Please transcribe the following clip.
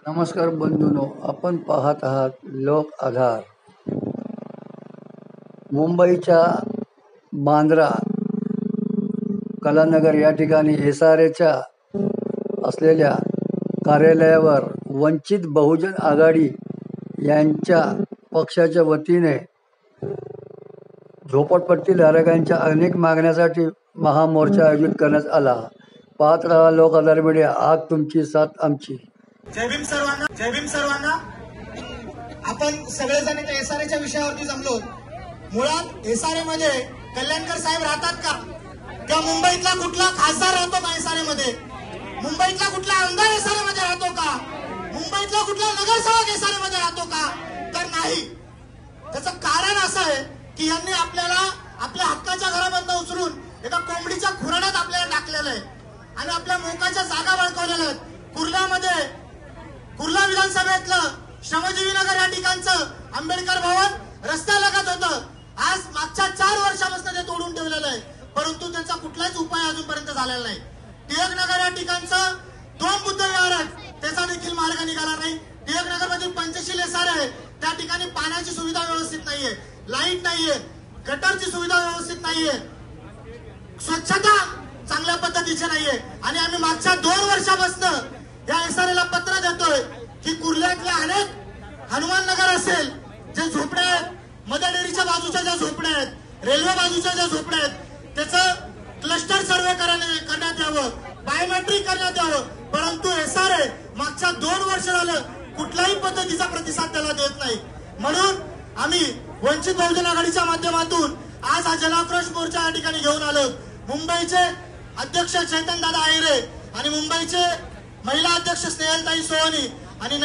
नमस्कार बंधूंनो, आपण पाहत आहात लोक आधार. मुंबईच्या बांद्रा कलानगर या ठिकाणी SRAच्या असलेल्या कार्यालयावर वंचित बहुजन आघाडी यांच्या पक्षाच्या वतीने झोपडपट्टी धारकांच्या अनेक मागण्यासाठी महामोर्चा आयोजित करण्यात आला. पाहत रहा लोक आधार मीडिया. आग तुमची, साथ आमची. जय भीम सर्वांना. जय भीम सर्वांना. आपण सगळेजण त्या SRAच्या विषयावरती जमलो. मुळात SRA मध्ये कल्याणकर साहेब राहतात का? त्या मुंबईतला कुठला खासदार राहतो का SRA मध्ये? मुंबईतला कुठला आमदार SRA मध्ये राहतो का? मुंबईतला कुठला नगरसेवक SRA मध्ये राहतो का? तर नाही. त्याचं कारण असं आहे की यांनी आपल्याला आपल्या हक्काच्या घरामधून उचलून एका कोंबडीच्या खुराड्यात आपल्याला टाकलेलं आहे आणि आपल्या मोकाच्या जागा बळकावलेल्या आहेत. कुर्ला विधानसभेतलं श्रमजीवी नगर या ठिकाणचं आंबेडकर भवन रस्त्यालगत होतं. आज मागच्या 4 वर्षापासून ते तोडून ठेवलेलं आहे, परंतु त्याचा कुठलाच उपाय अजूनपर्यंत झालेला नाही. टिळक नगर या ठिकाणचं 2 बुद्ध विहार आहेत, त्याचा देखील मार्ग निघाला नाही. टिळक नगर मधील पंचशील SRA आहे, त्या ठिकाणी पाण्याची सुविधा व्यवस्थित नाहीये, लाईट नाहीये, गटरची सुविधा व्यवस्थित नाहीये, स्वच्छता चांगल्या पद्धतीची नाहीये. आणि आम्ही मागच्या 2 वर्षापासून या SRAला पत्र देतोय की कुर्ल्यातल्या अनेक हनुमान नगर असेल, जे झोपड्या आहेत, मदर डेअरीच्या बाजूच्या ज्या झोपड्या आहेत, रेल्वे बाजूच्या ज्या झोपड्या आहेत, त्याचं क्लस्टर सर्वे करण्यात यावं, बायोमेट्रिक करण्यात यावं. परंतु SRA मागच्या 2 वर्ष झालं कुठल्याही पद्धतीचा प्रतिसाद त्याला देत नाही. म्हणून आम्ही वंचित बहुजन आघाडीच्या माध्यमातून आज हा जनाक्रोश मोर्चा या ठिकाणी घेऊन आलो. मुंबईचे अध्यक्ष चैतन्यदादा आहिरे आणि मुंबईचे महिला अध्यक्ष स्नेहलताई सोहनी आणि